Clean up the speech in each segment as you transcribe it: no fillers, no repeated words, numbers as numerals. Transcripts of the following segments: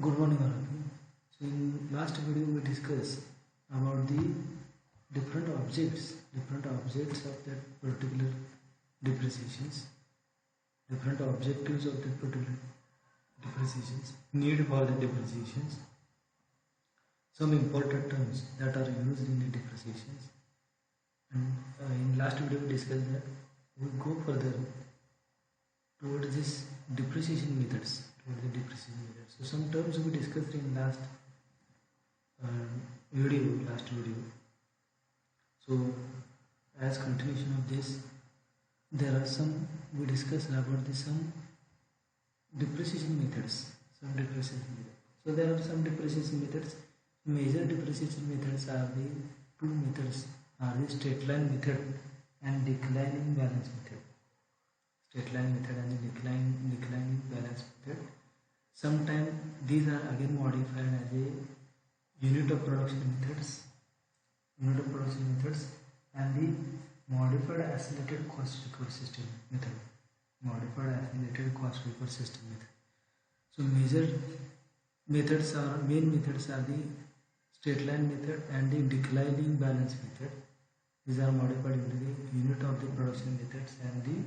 Good morning, all of you. So in last video we discussed about the different objects of that particular depreciations, different objectives of that particular depreciations, need for the depreciations, some important terms that are used in the depreciations. And in last video we discussed that we go further towards this depreciation methods. So some terms we discussed in last video. So as continuation of this, there are some we discussed about some depreciation methods. So there are some depreciation methods. Major depreciation methods are the two methods are the straight line method and declining balance method. Straight line method and the declining balance method. Sometimes these are again modified as a unit of production methods and the modified accelerated cost recovery system method. So major methods are main methods are the straight line method and the declining balance method. These are modified into the unit of the production methods and the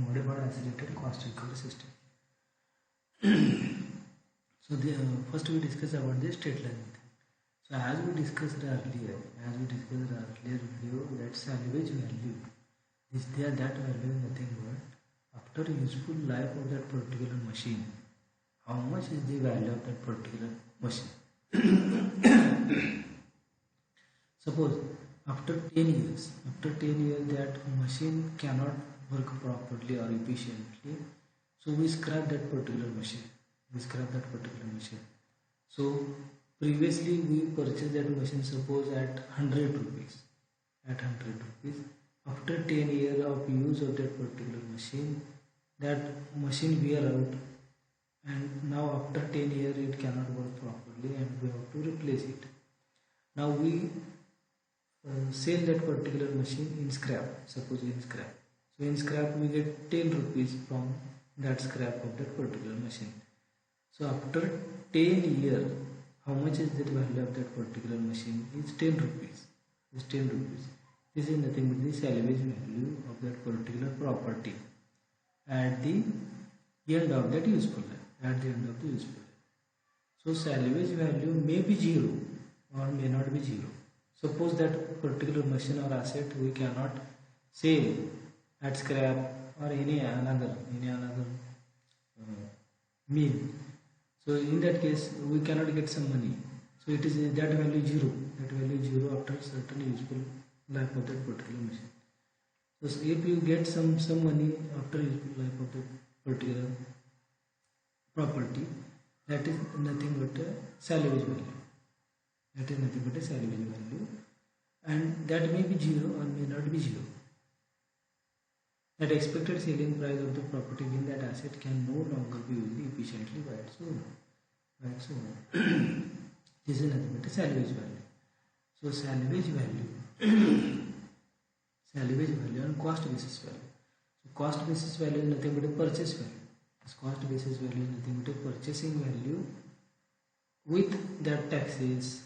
modified accelerated cost recovery system. So first we discuss about the straight line method. So as we discussed earlier video, that salvage value is there. That value is nothing but after useful life of that particular machine, how much is the value of that particular machine. Suppose after 10 years that machine cannot work properly or efficiently, so we scrap that particular machine. So previously we purchased that machine, suppose at 100 rupees. After 10 years of use of that particular machine, that machine wear out, and now after 10 years it cannot work properly and we have to replace it. Now we sell that particular machine in scrap. So in scrap we get 10 rupees from that scrap of that particular machine. So after 10 years, how much is the value of that particular machine? Is 10 rupees. This is nothing but the salvage value of that particular property at the end of that useful life. So salvage value may be zero or may not be zero. Suppose that particular machine or asset we cannot sell at scrap or any another mean. So in that case we cannot get some money. So it is that value zero. After certain useful life of that particular machine. So if you get some money after useful life of that particular property, that is nothing but a salvage value. And that may be zero or may not be zero. That expected selling price of the property in that asset can no longer be used efficiently by its owner. This is nothing but a salvage value. So salvage value and cost basis value. So cost basis value is nothing but a purchase value. This cost basis value is nothing but a purchasing value with that taxes,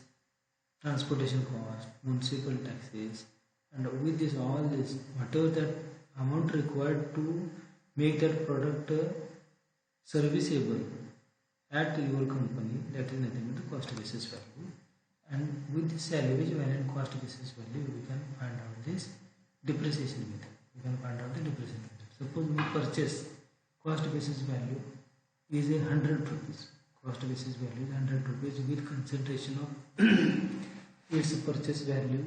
transportation cost, municipal taxes, and with this all this whatever that amount required to make that product serviceable at your company, that is nothing but the cost basis value. And with the salvage value and cost basis value, we can find out this depreciation method. Suppose we purchase, cost basis value is 100 rupees. With concentration of its purchase value,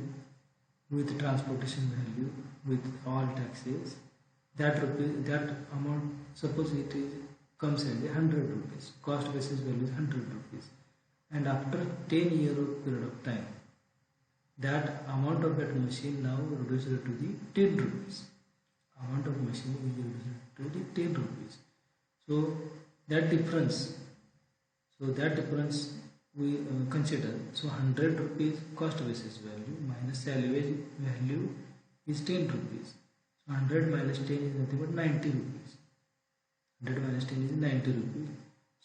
with transportation value, with all taxes, that amount, suppose it comes as 100 rupees. Cost basis value is 100 rupees. And after 10 years of period of time, that amount of that machine now reduced to the 10 rupees. So that difference we consider. So 100 rupees cost basis value minus salvage value is 10 rupees. So 100 minus 10 is nothing but 90 rupees. 100 minus 10 is 90 rupees.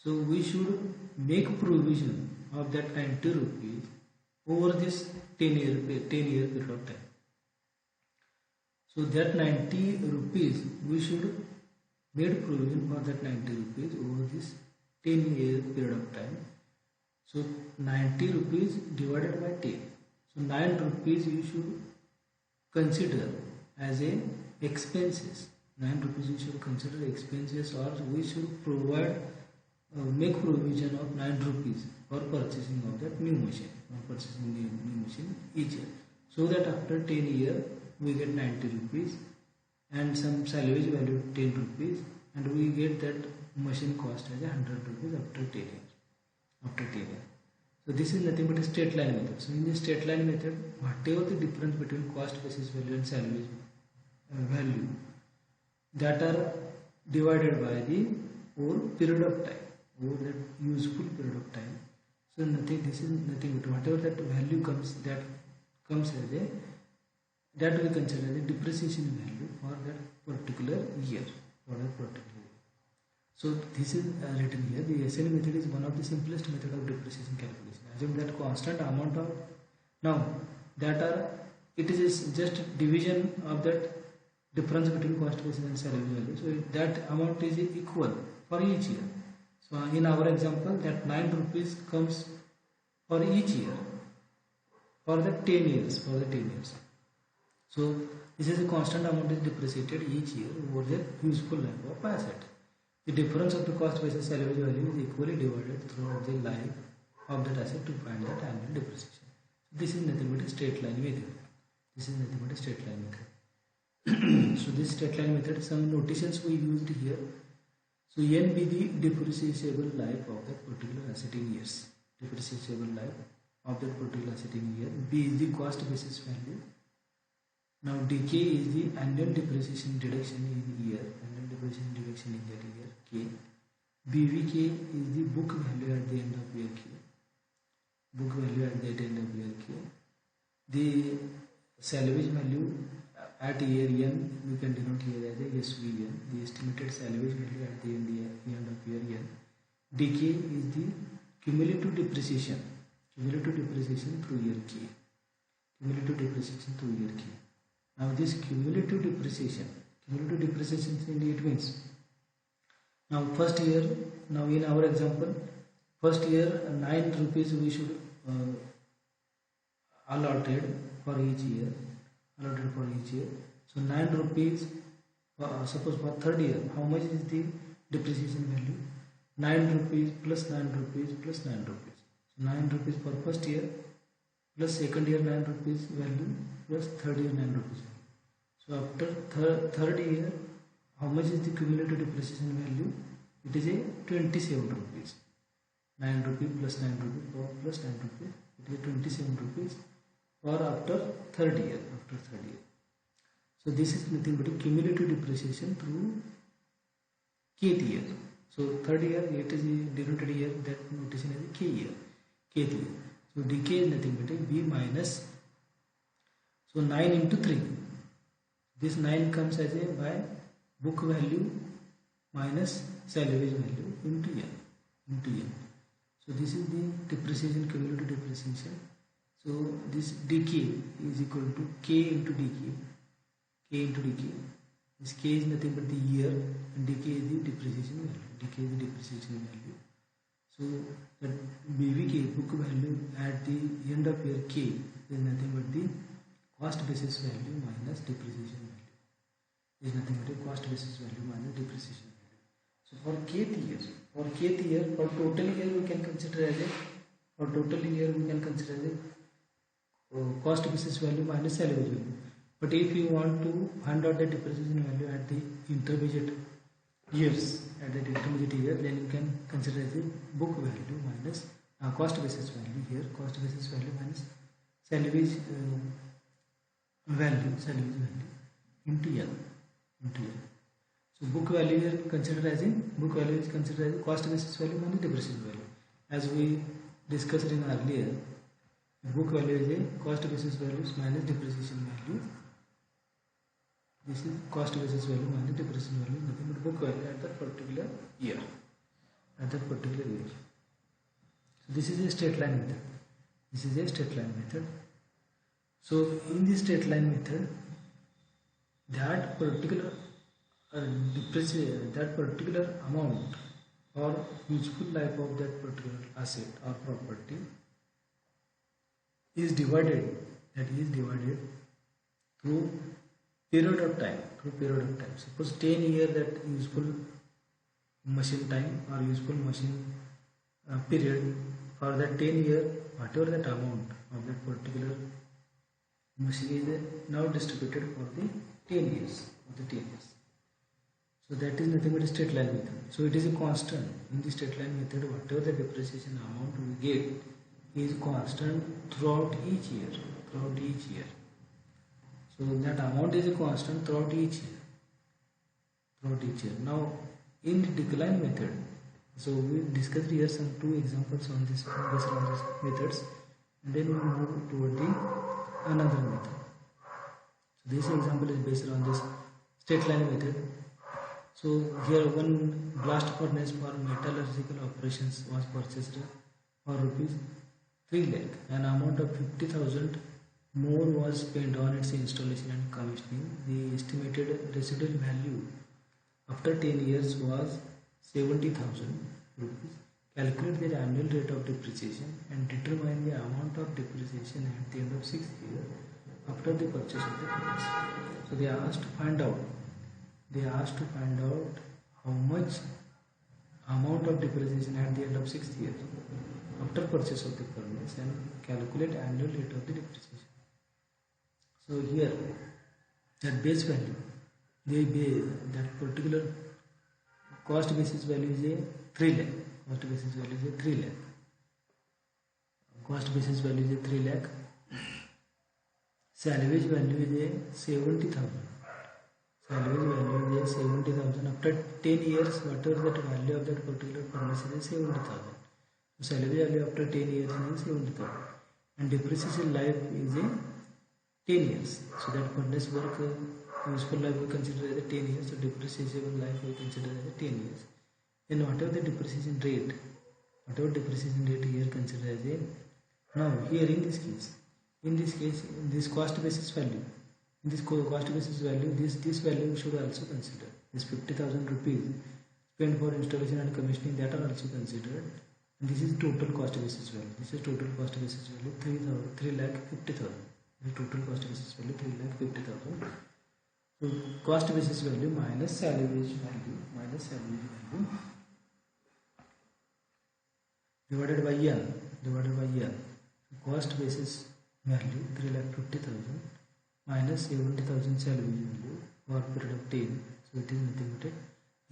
So we should make provision of that 90 rupees over this 10 year period of time. So that 90 rupees we should made provision for that 90 rupees over this 10-year period of time. So 90 rupees divided by 10. So 9 rupees you should consider as a expenses. 9 rupees you should consider expenses, or we should provide make provision of 9 rupees for purchasing of that new machine, or purchasing the new machine each year. So that after 10 years we get 90 rupees and some salvage value 10 rupees, and we get that machine cost as 100 rupees after 10 years. After 10 years. So this is nothing but a straight line method. So in the straight line method, whatever the difference between cost basis value and salvage value that are divided by the over period of time, over that useful period of time. So nothing. This is nothing but whatever that value comes, that comes as a, that we consider as a depreciation value for that particular year. For that particular year. So this is written here. The SLA method is one of the simplest method of depreciation calculation. Assume that constant amount of, now that are, it is just division of that difference between cost basis and salary value. So that amount is equal for each year. So in our example, that 9 rupees comes for each year for the 10 years. For the 10 years. So this is a constant amount is depreciated each year over the useful life of asset. The difference of the cost basis salvage value is equally divided throughout the life of that asset to find that annual depreciation. So this is nothing but a straight line method. This is nothing but a straight line method. So this straight line method, some notations we used here. So N be the depreciable life of that particular asset in years. Depreciable life of that particular asset in year. B is the cost basis value. Now dk is the annual depreciation deduction in year. Annual depreciation deduction in that year. K. BVK is the book value at the end of year K. Book value at the end of year K. The salvage value at year N, we can denote here as a SVN, the estimated salvage value at the end of year N. Dk is the cumulative depreciation through year K. Cumulative depreciation through year K. Now this cumulative depreciation it means, now first year, now in our example, first year 9 rupees we should allotted for each year. So 9 rupees, suppose for third year, how much is the depreciation value? 9 rupees plus 9 rupees plus 9 rupees. So 9 rupees for first year plus second year 9 rupees value plus third year 9 rupees value. So after third year, how much is the cumulative depreciation value? It is a 27 rupees. 9 rupees plus 9 rupees plus 9 rupees. It is 27 rupees for after third year. So this is nothing but a cumulative depreciation through kth year. So third year, it is denoted here, that notation is a k year. Kth year. So dk is nothing but a b minus, so 9 into 3. This 9 comes as a by book value minus salvage value into n. So this is the depreciation, cumulative depreciation. So this dk is equal to k into dk. This k is nothing but the year, and dk is the depreciation value. So that BVK, book value at the end of year k, is nothing but the cost basis value minus depreciation value. Is nothing but a cost basis value minus depreciation value. So for kth year, for total year we can consider as a cost basis value minus salvage value. But if you want to find out the depreciation value at the intermediate years, then you can consider as a book value minus cost basis value here, cost basis value minus salvage value into L. So book value is considered as a cost basis value minus depreciation value. As we discussed in earlier, book value is a cost basis values minus depreciation value. This is cost basis value minus depreciation value, nothing but book value at that particular year. at that particular year. So this is a straight line method. This is a straight line method. So in this straight line method, that particular that particular amount or useful life of that particular asset or property is divided, that is divided through period of time, suppose 10 year that useful machine time or useful machine period. For that 10 year, whatever that amount of that particular machine is now distributed for the 10 years. So that is nothing but a straight line method. So it is a constant. In the straight line method, whatever the depreciation amount we get is constant throughout each year. So that amount is a constant throughout each year. Now in the decline method, so we discussed here some two examples on this based on these methods, and then we move toward the another method. So this example is based on this straight line method. So here one blast furnace for metallurgical operations was purchased for rupees 3 lakh. An amount of 50,000 more was spent on its installation and commissioning. The estimated residual value after 10 years was 70,000 rupees. Calculate the annual rate of depreciation and determine the amount of depreciation at the end of 6th year after the purchase of the furnace. So they asked to find out how much amount of depreciation at the end of 6th year after purchase of the furnace and calculate annual rate of the depreciation. So here that base value, that particular cost basis value is a 3 lakh. Cost basis value is a 3 lakh. Salvage value is a 70,000. After 10 years, whatever that value of that particular furnace is 70,000. So salvage value after 10 years is 70,000. And depreciation life is a 10 years. So that furnace work useful life we consider as a 10 years. So depreciation life we consider as a 10 years. Then whatever the depreciation rate here consider as a, now here in this case, this cost basis value, this value should also consider. This 50,000 rupees spent for installation and commissioning, that are also considered. And this is total cost basis value. 3,50,000. The total cost basis value 3,50,000. So cost basis value minus salvage value divided by N. Cost basis value 3,50,000 minus 70,000 salvage value for period of 10. So it is nothing but a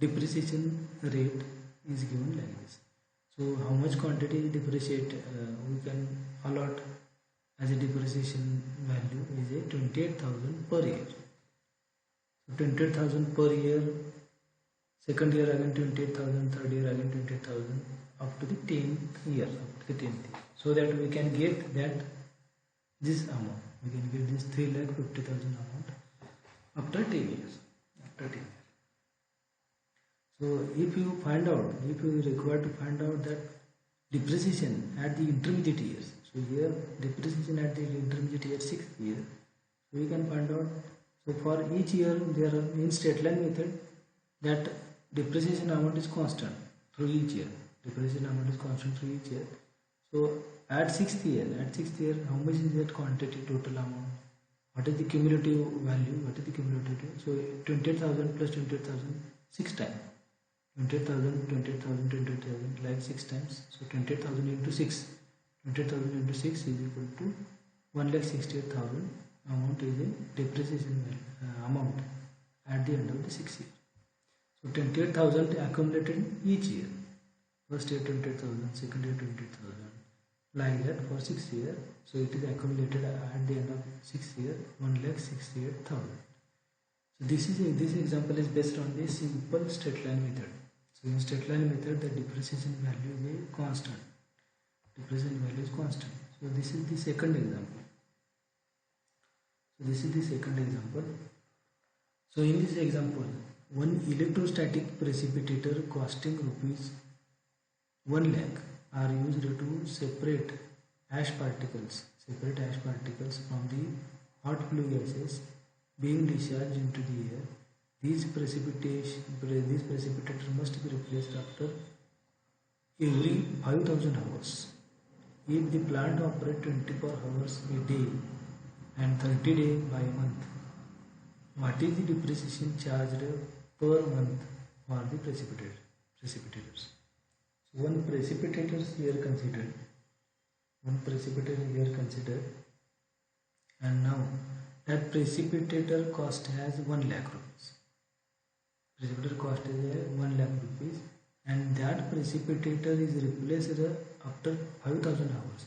depreciation rate is given like this. So how much quantity depreciate we can allot as a depreciation value is a 28,000 per year. So 28,000 per year, second year again 28,000, third year again 28,000, up to the 10th year. So that we can get this amount. We can get this 3,50,000 amount after 10 years. So if you require to find out that depreciation at the intermediate years, so here depreciation at the intermediate year 6th year, so we can find out. So for each year there are in straight line method that depreciation amount is constant through each year. So at 6th year, how much is that quantity total amount? What is the cumulative value? So 28,000 plus 28,000 6 times. 28,000 like 6 times. So 28,000 into 6. 28,000 into 6 is equal to 1,68,000 amount is a depreciation amount at the end of the 6th year. So 28,000 accumulated each year. First year 28,000, second year 28,000, like that for 6th year. So it is accumulated at the end of 6th year 1,68,000. So this example is based on the simple straight line method. So in straight line method, the depreciation value is constant. So this is the second example. So in this example, one electrostatic precipitator costing rupees 1 lakh are used to separate ash particles from the hot flue gases being discharged into the air. These precipitators must be replaced after every 5,000 hours. If the plant operates 24 hours a day and 30 days by month, what is the depreciation charged per month for the precipitators? So one precipitator is here considered. And now that precipitator cost has 1 lakh rupees. Precipitator cost is 1 lakh rupees, and that precipitator is replaced after 5,000 hours.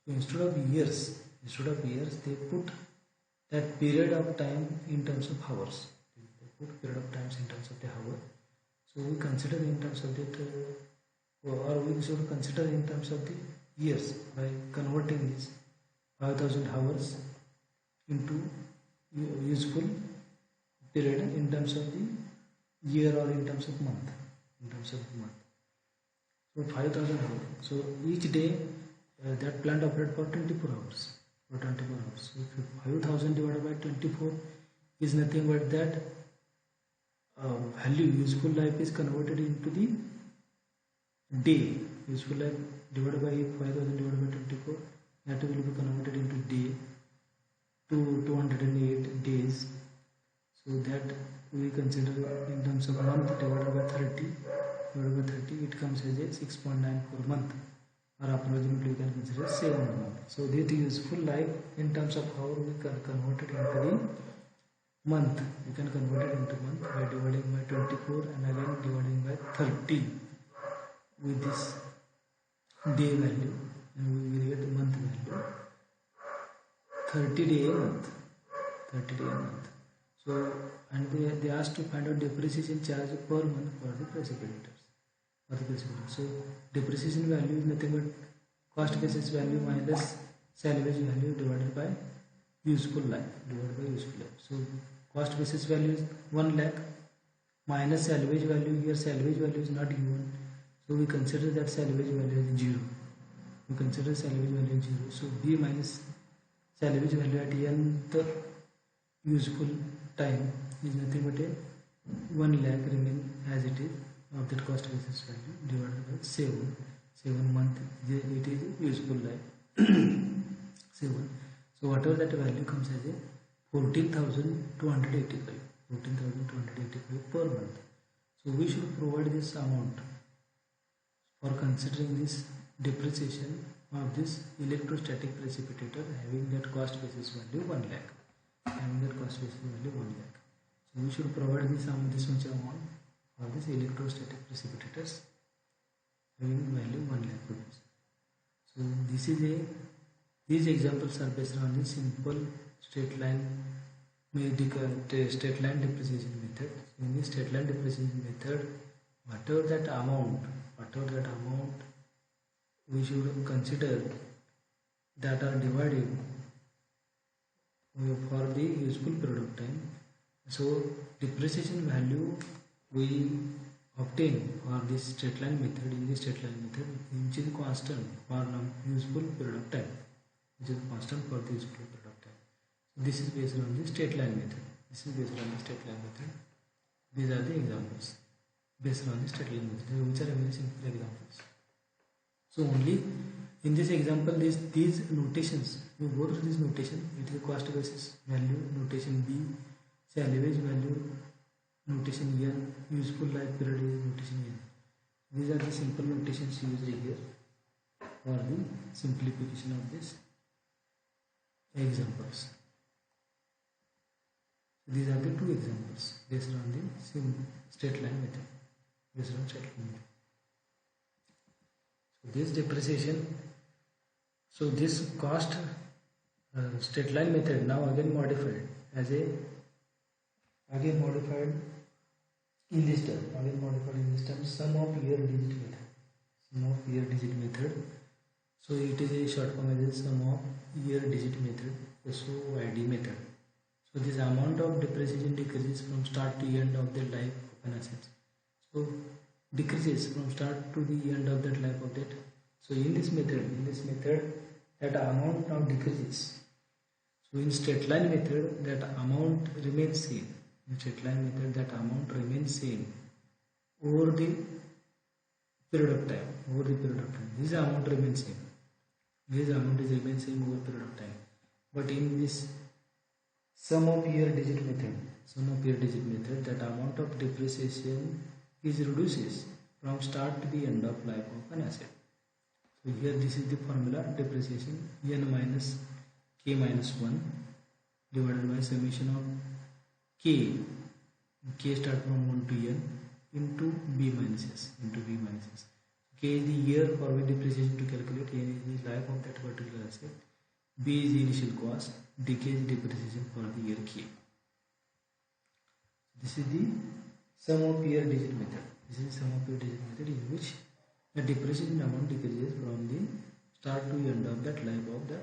So instead of years, they put that period of time in terms of hours. They put period of times in terms of the hour. So we consider in terms of that, or we should consider in terms of the years by converting this 5,000 hours into useful period in terms of the year or in terms of month. So 5,000 hours. So each day that plant operates for 24 hours. So 5,000 divided by 24 is nothing but that value useful life is converted into the day. Useful life divided by 5,000 divided by 24, that will be converted into day to 208 days. So that we consider in terms of month divided by 30, it comes as a 6.94 month, or approximately we can consider 7 month. So that useful life in terms of how we can convert it into the month. We can convert it into month by dividing by 24 and again dividing by 30 with this day value, and we will get the month value. 30 day a month. So, and they asked to find out depreciation charge per month for the precipitators. So depreciation value is nothing but cost basis value minus salvage value divided by useful life. So cost basis value is 1 lakh minus salvage value. Here salvage value is not given, so we consider that salvage value as 0. So B minus salvage value at nth useful time is nothing but a 1 lakh remain as it is of that cost basis value divided by 7 month, it is useful life 7. So whatever that value comes as a 14,285 per month. So we should provide this amount for considering this depreciation of this electrostatic precipitator having that cost basis value 1 lakh. So we should provide this much amount for this electrostatic precipitators having value 1 lakh rupees. So these examples are based on the simple straight line depreciation method. In this straight line depreciation method, whatever that amount we should consider that are divided for the useful period of time. So depreciation value we obtain for this straight line method, which is constant for useful period of time, So this is based on the straight line method. These are the examples based on the straight line method, which are very simple examples. So only in this example, these notations, you go through this notation. It is cost basis value, notation B, salvage value, notation N, useful life period is notation N. These are the simple notations used here for the simplification of this examples. These are the two examples based on the straight line method. So this depreciation, so this cost straight line method now again modified in this term, sum of year digit method. So it is a short form as a sum of year digit method, SOYD method. So this amount of depreciation decreases from start to end of the life of an asset. So decreases from start to the end of that life of that. So in this method, that amount now decreases. So in straight line method, that amount remains same. In straight line method, that amount remains same over the period of time. This amount remains same. This amount is remains same over period of time. But in this sum of year digit method, that amount of depreciation is reduces from start to the end of life of an asset. So here this is the formula: depreciation n minus k minus 1 divided by summation of k start from 1 to n into b minus s. K is the year for which depreciation to calculate, n is the life of that particular asset, b is the initial cost, dk is depreciation for the year k. This is the sum of year digit method. In which the depreciation amount decreases from the start to end of that life of the